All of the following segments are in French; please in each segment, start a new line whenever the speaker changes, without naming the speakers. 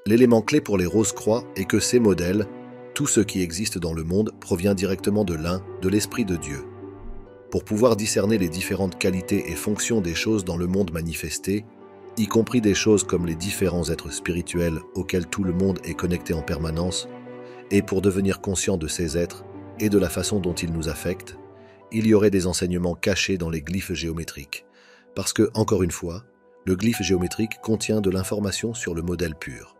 L'élément clé pour les Rose-Croix est que ces modèles, tout ce qui existe dans le monde, provient directement de l'un, de l'Esprit de Dieu. Pour pouvoir discerner les différentes qualités et fonctions des choses dans le monde manifesté, y compris des choses comme les différents êtres spirituels auxquels tout le monde est connecté en permanence, et pour devenir conscient de ces êtres et de la façon dont ils nous affectent, il y aurait des enseignements cachés dans les glyphes géométriques. Parce que, encore une fois, le glyphe géométrique contient de l'information sur le modèle pur.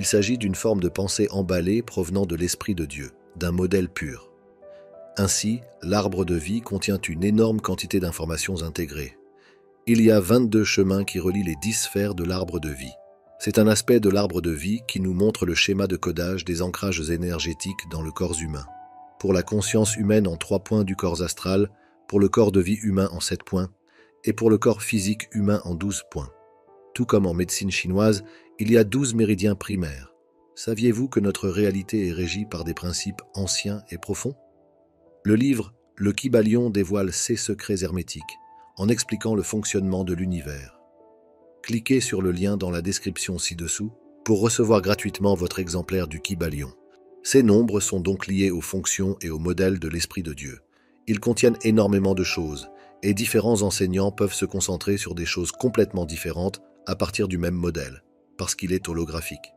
Il s'agit d'une forme de pensée emballée provenant de l'Esprit de Dieu, d'un modèle pur. Ainsi, l'arbre de vie contient une énorme quantité d'informations intégrées. Il y a 22 chemins qui relient les 10 sphères de l'arbre de vie. C'est un aspect de l'arbre de vie qui nous montre le schéma de codage des ancrages énergétiques dans le corps humain. Pour la conscience humaine en 3 points du corps astral, pour le corps de vie humain en 7 points, et pour le corps physique humain en 12 points. Tout comme en médecine chinoise, il y a 12 méridiens primaires. Saviez-vous que notre réalité est régie par des principes anciens et profonds? Le livre « Le Kybalion » dévoile ces secrets hermétiques, en expliquant le fonctionnement de l'univers. Cliquez sur le lien dans la description ci-dessous pour recevoir gratuitement votre exemplaire du Kybalion. Ces nombres sont donc liés aux fonctions et aux modèles de l'Esprit de Dieu. Ils contiennent énormément de choses, et différents enseignants peuvent se concentrer sur des choses complètement différentes à partir du même modèle, parce qu'il est holographique.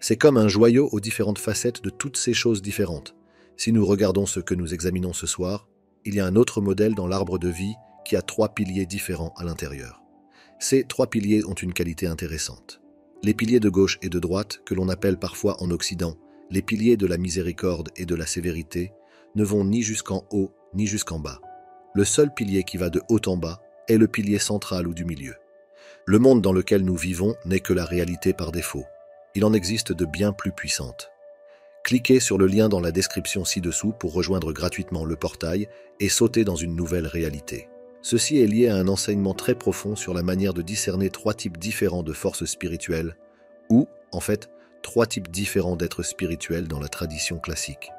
C'est comme un joyau aux différentes facettes de toutes ces choses différentes. Si nous regardons ce que nous examinons ce soir, il y a un autre modèle dans l'arbre de vie qui a 3 piliers différents à l'intérieur. Ces 3 piliers ont une qualité intéressante. Les piliers de gauche et de droite, que l'on appelle parfois en Occident les piliers de la miséricorde et de la sévérité, ne vont ni jusqu'en haut ni jusqu'en bas. Le seul pilier qui va de haut en bas est le pilier central ou du milieu. Le monde dans lequel nous vivons n'est que la réalité par défaut. Il en existe de bien plus puissantes. Cliquez sur le lien dans la description ci-dessous pour rejoindre gratuitement le portail et sauter dans une nouvelle réalité. Ceci est lié à un enseignement très profond sur la manière de discerner 3 types différents de forces spirituelles, ou, en fait, 3 types différents d'êtres spirituels dans la tradition classique.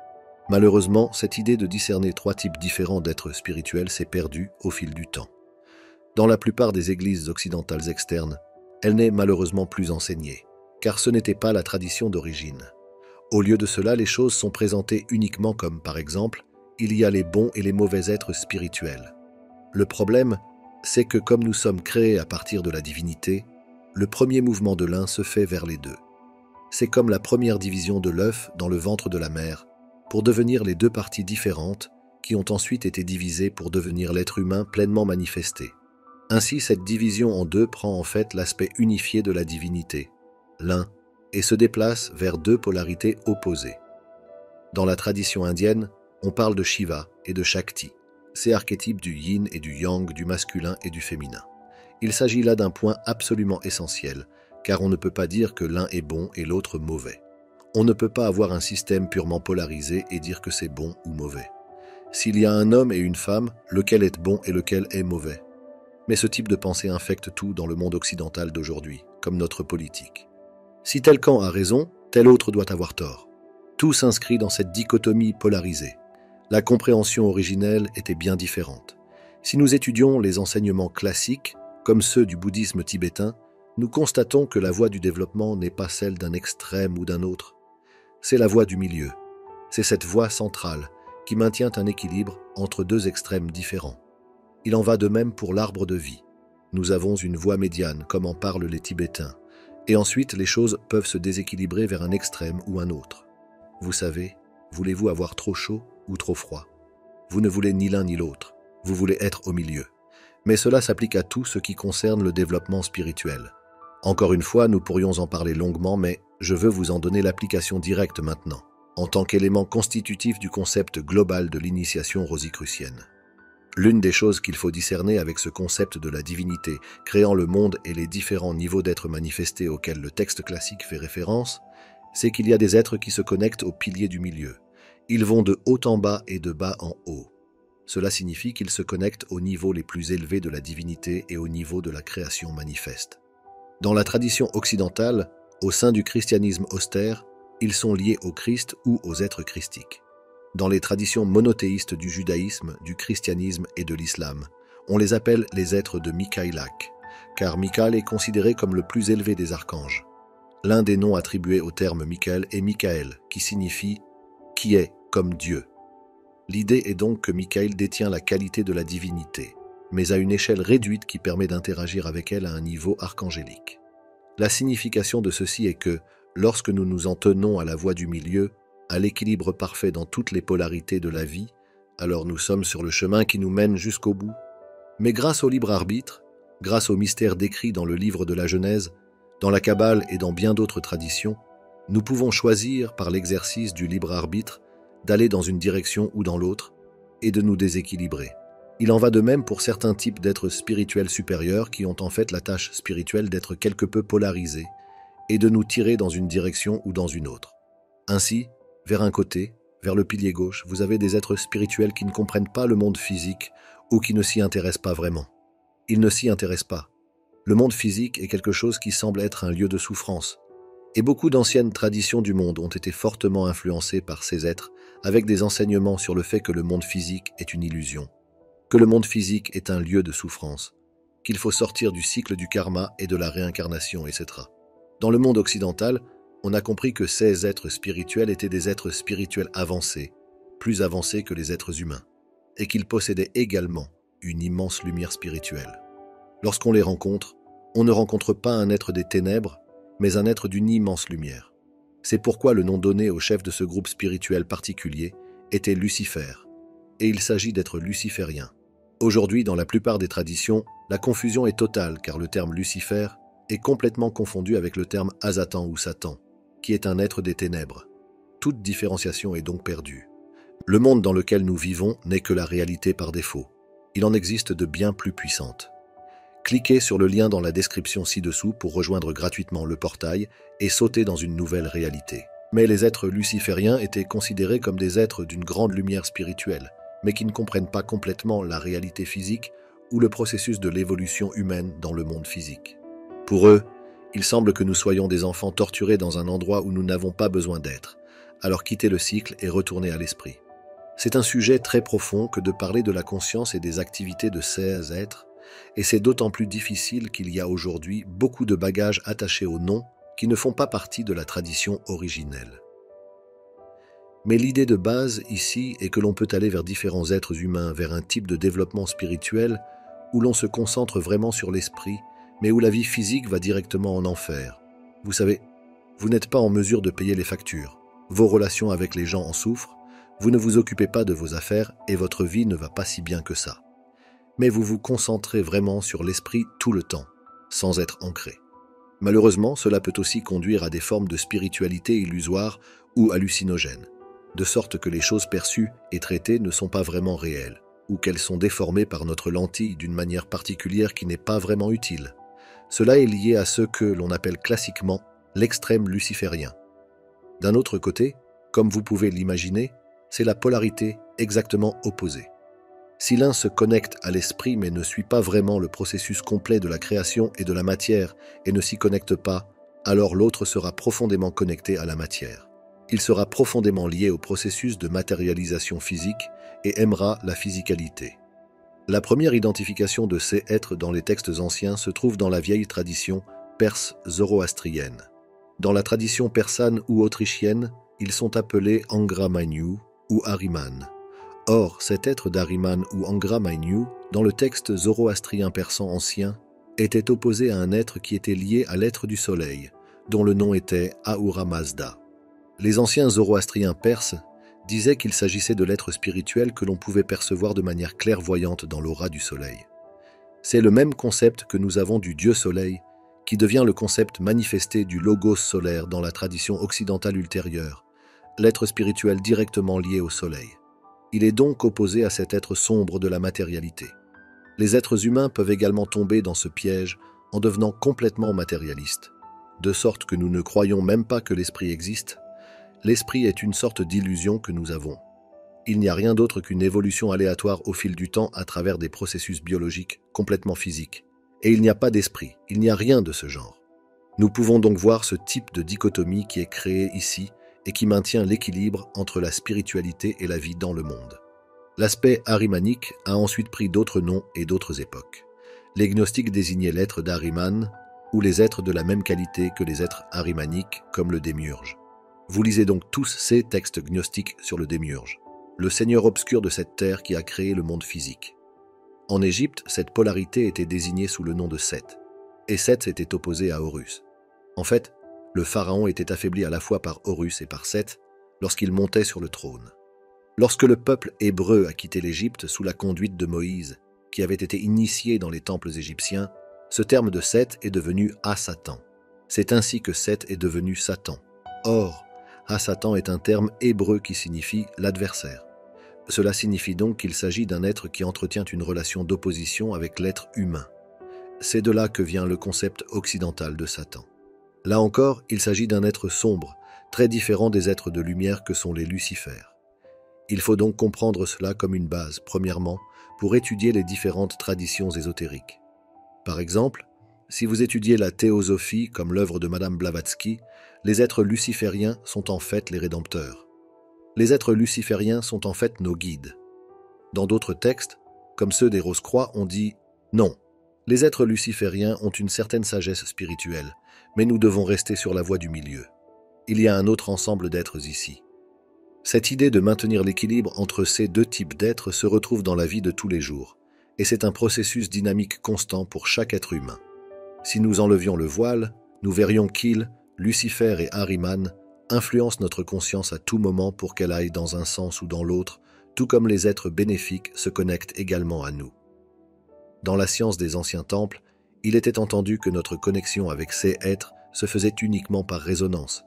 Malheureusement, cette idée de discerner 3 types différents d'êtres spirituels s'est perdue au fil du temps. Dans la plupart des églises occidentales externes, elle n'est malheureusement plus enseignée, car ce n'était pas la tradition d'origine. Au lieu de cela, les choses sont présentées uniquement comme, par exemple, il y a les bons et les mauvais êtres spirituels. Le problème, c'est que comme nous sommes créés à partir de la divinité, le premier mouvement de l'un se fait vers les deux. C'est comme la première division de l'œuf dans le ventre de la mère, pour devenir les 2 parties différentes qui ont ensuite été divisées pour devenir l'être humain pleinement manifesté. Ainsi, cette division en 2 prend en fait l'aspect unifié de la divinité, l'un, et se déplace vers 2 polarités opposées. Dans la tradition indienne, on parle de Shiva et de Shakti, ces archétypes du yin et du yang, du masculin et du féminin. Il s'agit là d'un point absolument essentiel, car on ne peut pas dire que l'un est bon et l'autre mauvais. On ne peut pas avoir un système purement polarisé et dire que c'est bon ou mauvais. S'il y a un homme et une femme, lequel est bon et lequel est mauvais? Mais ce type de pensée infecte tout dans le monde occidental d'aujourd'hui, comme notre politique. Si tel camp a raison, tel autre doit avoir tort. Tout s'inscrit dans cette dichotomie polarisée. La compréhension originelle était bien différente. Si nous étudions les enseignements classiques, comme ceux du bouddhisme tibétain, nous constatons que la voie du développement n'est pas celle d'un extrême ou d'un autre. C'est la voie du milieu. C'est cette voie centrale qui maintient un équilibre entre 2 extrêmes différents. Il en va de même pour l'arbre de vie. Nous avons une voie médiane, comme en parlent les Tibétains, et ensuite les choses peuvent se déséquilibrer vers un extrême ou un autre. Vous savez, voulez-vous avoir trop chaud ou trop froid? Vous ne voulez ni l'un ni l'autre, vous voulez être au milieu. Mais cela s'applique à tout ce qui concerne le développement spirituel. Encore une fois, nous pourrions en parler longuement, mais je veux vous en donner l'application directe maintenant, en tant qu'élément constitutif du concept global de l'initiation rosicrucienne. L'une des choses qu'il faut discerner avec ce concept de la divinité, créant le monde et les différents niveaux d'êtres manifestés auxquels le texte classique fait référence, c'est qu'il y a des êtres qui se connectent au pilier du milieu. Ils vont de haut en bas et de bas en haut. Cela signifie qu'ils se connectent aux niveaux les plus élevés de la divinité et au niveau de la création manifeste. Dans la tradition occidentale, au sein du christianisme austère, ils sont liés au Christ ou aux êtres christiques. Dans les traditions monothéistes du judaïsme, du christianisme et de l'islam, on les appelle les êtres de Mikailak, car Michael est considéré comme le plus élevé des archanges. L'un des noms attribués au terme Michael est Michael, qui signifie « qui est comme Dieu ». L'idée est donc que Michael détient la qualité de la divinité, mais à une échelle réduite qui permet d'interagir avec elle à un niveau archangélique. La signification de ceci est que, lorsque nous nous en tenons à la voie du milieu, à l'équilibre parfait dans toutes les polarités de la vie, alors nous sommes sur le chemin qui nous mène jusqu'au bout. Mais grâce au libre arbitre, grâce aux mystères décrits dans le livre de la Genèse, dans la Kabbale et dans bien d'autres traditions, nous pouvons choisir, par l'exercice du libre arbitre, d'aller dans une direction ou dans l'autre, et de nous déséquilibrer. Il en va de même pour certains types d'êtres spirituels supérieurs qui ont en fait la tâche spirituelle d'être quelque peu polarisés, et de nous tirer dans une direction ou dans une autre. Ainsi, vers un côté, vers le pilier gauche, vous avez des êtres spirituels qui ne comprennent pas le monde physique ou qui ne s'y intéressent pas vraiment. Ils ne s'y intéressent pas. Le monde physique est quelque chose qui semble être un lieu de souffrance. Et beaucoup d'anciennes traditions du monde ont été fortement influencées par ces êtres, avec des enseignements sur le fait que le monde physique est une illusion, que le monde physique est un lieu de souffrance, qu'il faut sortir du cycle du karma et de la réincarnation, etc. Dans le monde occidental, on a compris que ces êtres spirituels étaient des êtres spirituels avancés, plus avancés que les êtres humains, et qu'ils possédaient également une immense lumière spirituelle. Lorsqu'on les rencontre, on ne rencontre pas un être des ténèbres, mais un être d'une immense lumière. C'est pourquoi le nom donné au chef de ce groupe spirituel particulier était Lucifer, et il s'agit d'être luciférien. Aujourd'hui, dans la plupart des traditions, la confusion est totale car le terme Lucifer est complètement confondu avec le terme Azatan ou Satan, qui est un être des ténèbres. Toute différenciation est donc perdue. Le monde dans lequel nous vivons n'est que la réalité par défaut. Il en existe de bien plus puissantes. Cliquez sur le lien dans la description ci-dessous pour rejoindre gratuitement le portail et sauter dans une nouvelle réalité. Mais les êtres lucifériens étaient considérés comme des êtres d'une grande lumière spirituelle, mais qui ne comprennent pas complètement la réalité physique ou le processus de l'évolution humaine dans le monde physique. Pour eux, il semble que nous soyons des enfants torturés dans un endroit où nous n'avons pas besoin d'être, alors quitter le cycle et retourner à l'esprit. C'est un sujet très profond que de parler de la conscience et des activités de ces êtres, et c'est d'autant plus difficile qu'il y a aujourd'hui beaucoup de bagages attachés au nom qui ne font pas partie de la tradition originelle. Mais l'idée de base ici est que l'on peut aller vers différents êtres humains, vers un type de développement spirituel où l'on se concentre vraiment sur l'esprit, mais où la vie physique va directement en enfer. Vous savez, vous n'êtes pas en mesure de payer les factures, vos relations avec les gens en souffrent, vous ne vous occupez pas de vos affaires et votre vie ne va pas si bien que ça. Mais vous vous concentrez vraiment sur l'esprit tout le temps, sans être ancré. Malheureusement, cela peut aussi conduire à des formes de spiritualité illusoire ou hallucinogène, de sorte que les choses perçues et traitées ne sont pas vraiment réelles, ou qu'elles sont déformées par notre lentille d'une manière particulière qui n'est pas vraiment utile. Cela est lié à ce que l'on appelle classiquement l'extrême luciférien. D'un autre côté, comme vous pouvez l'imaginer, c'est la polarité exactement opposée. Si l'un se connecte à l'esprit mais ne suit pas vraiment le processus complet de la création et de la matière et ne s'y connecte pas, alors l'autre sera profondément connecté à la matière. Il sera profondément lié au processus de matérialisation physique et aimera la physicalité. La première identification de ces êtres dans les textes anciens se trouve dans la vieille tradition perse zoroastrienne. Dans la tradition persane ou autrichienne, ils sont appelés Angra Mainyu ou Ahriman. Or, cet être d'Ahriman ou Angra Mainyu, dans le texte zoroastrien persan ancien, était opposé à un être qui était lié à l'être du soleil, dont le nom était Ahura Mazda. Les anciens zoroastriens perses disaient qu'il s'agissait de l'être spirituel que l'on pouvait percevoir de manière clairvoyante dans l'aura du soleil. C'est le même concept que nous avons du dieu soleil, qui devient le concept manifesté du logos solaire dans la tradition occidentale ultérieure, l'être spirituel directement lié au soleil. Il est donc opposé à cet être sombre de la matérialité. Les êtres humains peuvent également tomber dans ce piège en devenant complètement matérialistes, de sorte que nous ne croyons même pas que l'esprit existe. L'esprit est une sorte d'illusion que nous avons. Il n'y a rien d'autre qu'une évolution aléatoire au fil du temps à travers des processus biologiques complètement physiques. Et il n'y a pas d'esprit, il n'y a rien de ce genre. Nous pouvons donc voir ce type de dichotomie qui est créé ici et qui maintient l'équilibre entre la spiritualité et la vie dans le monde. L'aspect ahrimanique a ensuite pris d'autres noms et d'autres époques. Les gnostiques désignaient l'être d'Ahriman, ou les êtres de la même qualité que les êtres arimaniques comme le démiurge. Vous lisez donc tous ces textes gnostiques sur le démiurge, le seigneur obscur de cette terre qui a créé le monde physique. En Égypte, cette polarité était désignée sous le nom de Seth, et Seth s'était opposé à Horus. En fait, le pharaon était affaibli à la fois par Horus et par Seth lorsqu'il montait sur le trône. Lorsque le peuple hébreu a quitté l'Égypte sous la conduite de Moïse, qui avait été initié dans les temples égyptiens, ce terme de Seth est devenu Ha-Satan. C'est ainsi que Seth est devenu Satan. Or, Ha-Satan est un terme hébreu qui signifie l'adversaire. Cela signifie donc qu'il s'agit d'un être qui entretient une relation d'opposition avec l'être humain. C'est de là que vient le concept occidental de Satan. Là encore, il s'agit d'un être sombre, très différent des êtres de lumière que sont les Lucifères. Il faut donc comprendre cela comme une base, premièrement, pour étudier les différentes traditions ésotériques. Par exemple, si vous étudiez la théosophie comme l'œuvre de Madame Blavatsky, les êtres lucifériens sont en fait les rédempteurs. Les êtres lucifériens sont en fait nos guides. Dans d'autres textes, comme ceux des Rose-Croix, on dit « Non, les êtres lucifériens ont une certaine sagesse spirituelle, mais nous devons rester sur la voie du milieu. Il y a un autre ensemble d'êtres ici. » Cette idée de maintenir l'équilibre entre ces deux types d'êtres se retrouve dans la vie de tous les jours, et c'est un processus dynamique constant pour chaque être humain. Si nous enlevions le voile, nous verrions qu'Il, Lucifer et Ahriman influencent notre conscience à tout moment pour qu'elle aille dans un sens ou dans l'autre, tout comme les êtres bénéfiques se connectent également à nous. Dans la science des anciens temples, il était entendu que notre connexion avec ces êtres se faisait uniquement par résonance.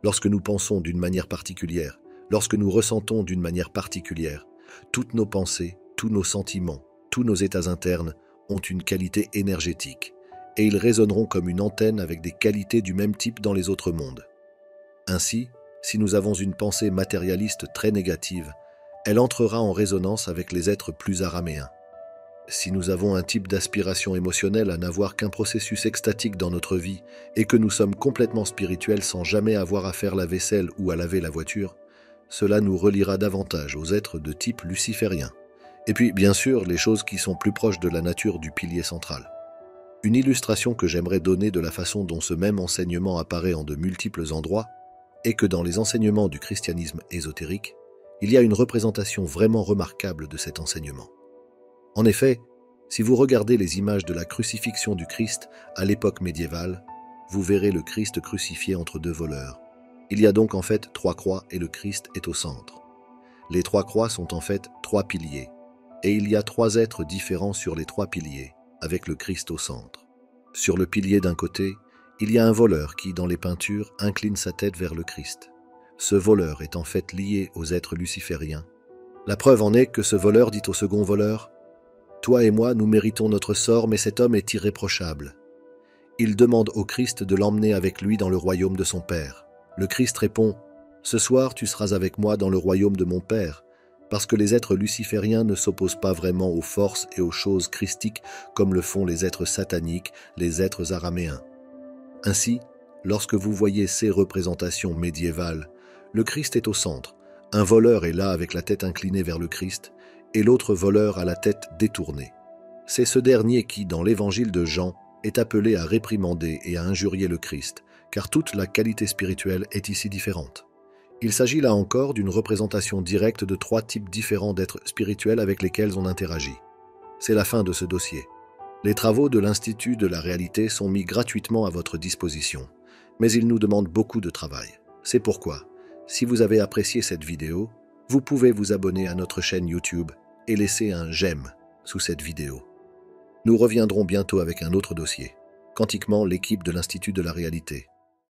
Lorsque nous pensons d'une manière particulière, lorsque nous ressentons d'une manière particulière, toutes nos pensées, tous nos sentiments, tous nos états internes ont une qualité énergétique, et ils résonneront comme une antenne avec des qualités du même type dans les autres mondes. Ainsi, si nous avons une pensée matérialiste très négative, elle entrera en résonance avec les êtres plus araméens. Si nous avons un type d'aspiration émotionnelle à n'avoir qu'un processus extatique dans notre vie et que nous sommes complètement spirituels sans jamais avoir à faire la vaisselle ou à laver la voiture, cela nous reliera davantage aux êtres de type luciférien. Et puis, bien sûr, les choses qui sont plus proches de la nature du pilier central. Une illustration que j'aimerais donner de la façon dont ce même enseignement apparaît en de multiples endroits est que dans les enseignements du christianisme ésotérique, il y a une représentation vraiment remarquable de cet enseignement. En effet, si vous regardez les images de la crucifixion du Christ à l'époque médiévale, vous verrez le Christ crucifié entre deux voleurs. Il y a donc en fait 3 croix et le Christ est au centre. Les 3 croix sont en fait 3 piliers, et il y a 3 êtres différents sur les 3 piliers, avec le Christ au centre. Sur le pilier d'un côté, il y a un voleur qui, dans les peintures, incline sa tête vers le Christ. Ce voleur est en fait lié aux êtres lucifériens. La preuve en est que ce voleur dit au second voleur « Toi et moi, nous méritons notre sort, mais cet homme est irréprochable. » Il demande au Christ de l'emmener avec lui dans le royaume de son Père. Le Christ répond « Ce soir, tu seras avec moi dans le royaume de mon Père. » Parce que les êtres lucifériens ne s'opposent pas vraiment aux forces et aux choses christiques comme le font les êtres sataniques, les êtres araméens. Ainsi, lorsque vous voyez ces représentations médiévales, le Christ est au centre, un voleur est là avec la tête inclinée vers le Christ, et l'autre voleur a la tête détournée. C'est ce dernier qui, dans l'évangile de Jean, est appelé à réprimander et à injurier le Christ, car toute la qualité spirituelle est ici différente. Il s'agit là encore d'une représentation directe de 3 types différents d'êtres spirituels avec lesquels on interagit. C'est la fin de ce dossier. Les travaux de l'Institut de la réalité sont mis gratuitement à votre disposition, mais ils nous demandent beaucoup de travail. C'est pourquoi, si vous avez apprécié cette vidéo, vous pouvez vous abonner à notre chaîne YouTube et laisser un « j'aime » sous cette vidéo. Nous reviendrons bientôt avec un autre dossier. Quantiquement, l'équipe de l'Institut de la réalité.